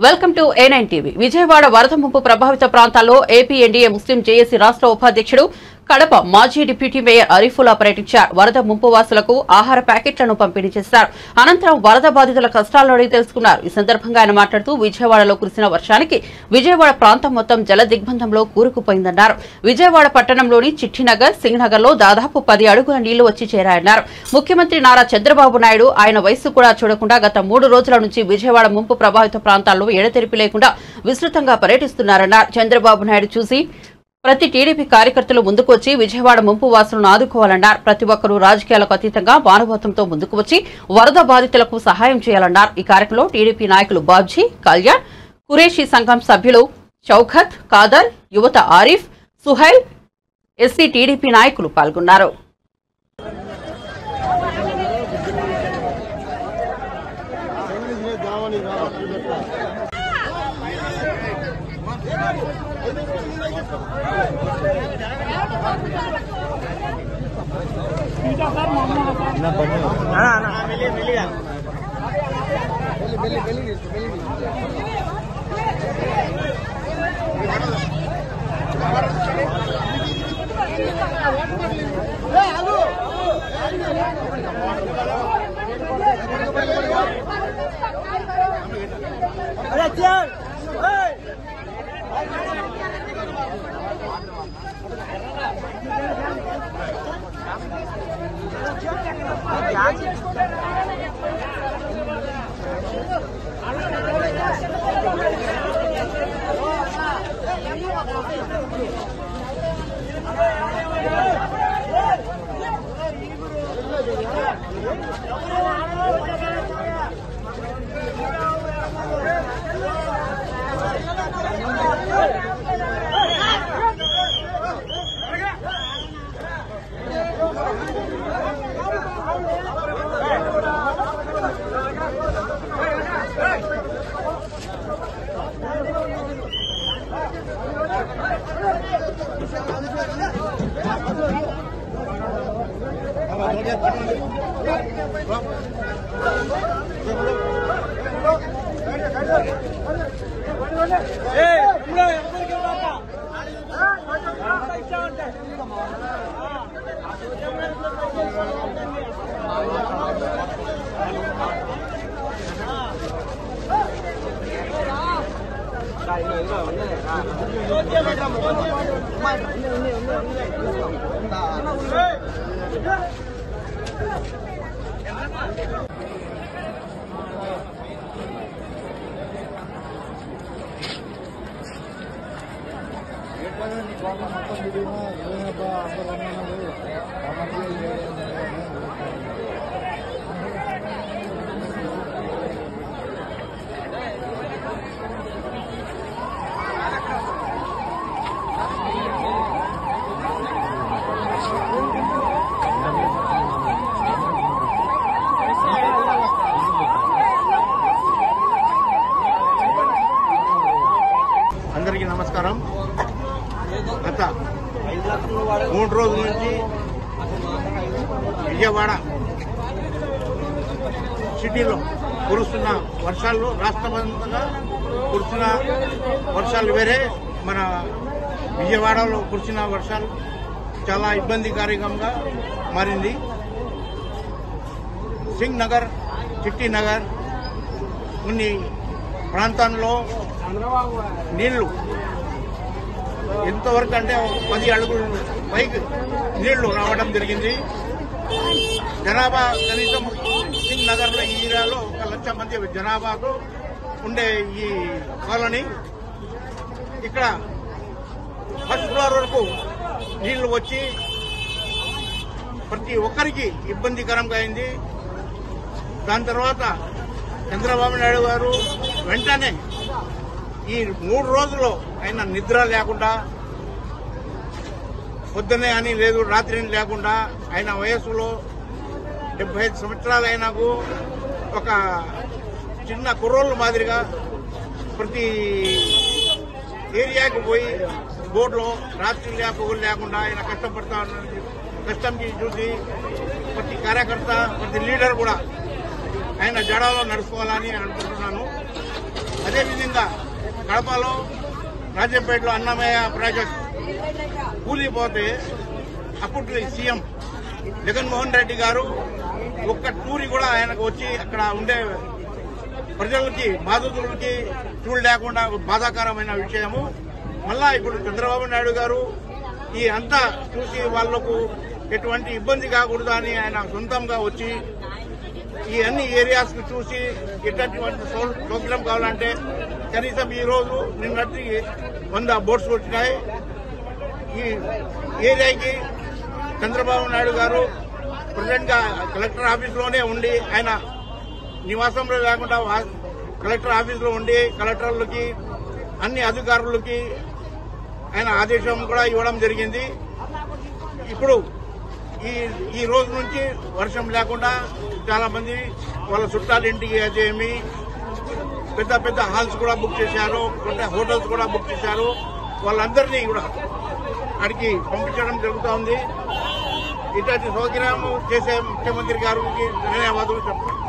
Welcome to A9 TV. Vijayawada వరద ముంపు ప్రభావిత ప్రాంతాల్లో ఏపీ ఎన్డీఏ ముస్లిం జేఏసీ రాష్ట్ర ఉపాధ్యక్షుడు కడప మాజీ డిప్యూటీ మేయర్ అరిఫుల్లా పర్యటించారు. వరద ముంపు వాసులకు ఆహార ప్యాకెట్లను పంపిణీ చేశారు. అనంతరం వరద బాధితుల కష్టాలను అడిగి తెలుసుకున్నారు. ఈ సందర్భంగా ఆయన మాట్లాడుతూ విజయవాడలో కురిసిన వర్షానికి విజయవాడ ప్రాంతం మొత్తం జల దిగ్బంధంలో కూరుకుపోయిందన్నారు. విజయవాడ పట్టణంలోని చిట్టినగర్, సింగ్-నగర్ లో దాదాపు 10 అడుగుల నీళ్లు వచ్చి చేరాయన్నారు. ముఖ్యమంత్రి నారా చంద్రబాబు నాయుడు ఆయన వయస్సు కూడా చూడకుండా గత 3 రోజుల నుంచి విజయవాడ ముంపు ప్రభావిత ప్రాంతాల్లో ఎడతెరిపి లేకుండా విస్తృతంగా పర్యటిస్తున్నారన్నారు. చంద్రబాబు నాయుడు చూసి ప్రతి టీడీపీ కార్యకర్తలు ముందుకు వచ్చి విజయవాడ ముంపు వాసులను ఆదుకోవాలన్నారు. ప్రతి ఒక్కరూ రాజకీయాలకు అతీతంగా మానవత్వంతో ముందుకు వచ్చి వరద బాధితులకు సహాయం చేయాలన్నారు. ఈ కార్యక్రమంలో టీడీపీ నాయకులు బాబ్జీ, కళ్యాణ్, కురేషీ సంఘం సభ్యులు చౌఖత్, కాదర్, యువత ఆరిఫ్, సుహైల్, ఎస్సీ టీడీపీ నాయకులు పాల్గొన్నారు. అందరికీ నమస్కారం. గత 3 రోజుల నుంచి విజయవాడ సిటీలో కురుస్తున్న వర్షాలు, రాష్ట్రవ్యాప్తంగా కురుస్తున్న వర్షాలు వేరే, మన విజయవాడలో కురిసిన వర్షాలు చాలా ఇబ్బందికరంగా మారింది. సింగ్-నగర్, చిట్టినగర్ కొన్ని ప్రాంతాల్లో నీళ్లు ఎంతవరకు అంటే 10 అడుగులు పైకి నీళ్లు రావడం జరిగింది. జనాభా కనీసం సింగ్-నగర్ లో ఈ ఏరియాలో 1 లక్ష మంది జనాభాకు ఉండే ఈ కాలనీ, ఇక్కడ ఫస్ట్ ఫ్లోర్ వరకు నీళ్లు వచ్చి ప్రతి ఒక్కరికి ఇబ్బందికరంగా అయింది. దాని తర్వాత చంద్రబాబు నాయుడు గారు వెంటనే ఈ 3 రోజుల్లో ఆయన నిద్ర లేకుండా, పొద్దున్నే అని లేదు రాత్రి లేకుండా, ఆయన వయస్సులో 75 సంవత్సరాలు అయినాకు ఒక చిన్న కుర్రోళ్ళ మాదిరిగా ప్రతి ఏరియాకి పోయి బోర్డులో రాత్రి పగులు లేకుండా ఆయన కష్టపడతా ఉన్నారు. కష్టం చూసి ప్రతి కార్యకర్త, ప్రతి లీడర్ కూడా ఆయన జడాలో నడుచుకోవాలని అనుకుంటున్నాను. అదేవిధంగా కడపలో రాజంపేటలో అన్నమయ్య ప్రాజెక్ట్ కూలిపోతే అప్పట్లో సీఎం జగన్మోహన్ రెడ్డి గారు ఒక్క టూరి కూడా ఆయనకు వచ్చి అక్కడ ఉండే ప్రజలకి బాధితులకి చూడలేకుండా బాధాకరమైన విషయము. మళ్ళా ఇప్పుడు చంద్రబాబు నాయుడు గారు ఈ అంతా చూసి వాళ్లకు ఎటువంటి ఇబ్బంది కాకూడదు అని ఆయన సొంతంగా వచ్చి ఈ అన్ని ఏరియాస్ కు చూసి ఎటువంటి ప్రోగ్రాం కావాలంటే కనీసం ఈ రోజు నిన్నటి 100 బోట్స్ వచ్చినాయి. ఈ ఏరియాకి చంద్రబాబు నాయుడు గారు ప్రెసిడెంట్ గా కలెక్టర్ ఆఫీస్ లోనే ఉండి ఆయన నివాసంలో లేకుండా కలెక్టర్ ఆఫీస్ లో ఉండి కలెక్టర్లకి అన్ని అధికారులకి ఆయన ఆదేశం కూడా ఇవ్వడం జరిగింది. ఇప్పుడు ఈ రోజు నుంచి వర్షం లేకుండా చాలా మంది వాళ్ళ చుట్టాల ఇంటికి ఏమి పెద్ద పెద్ద హాల్స్ కూడా బుక్ చేశారు, హోటల్స్ కూడా బుక్ చేశారు. వాళ్ళందరినీ కూడా అక్కడికి పంపించడం జరుగుతూ ఉంది. ఇట్లాంటి సౌకర్యం చేసే ముఖ్యమంత్రి గారికి ధన్యవాదాలు చెప్తున్నాను.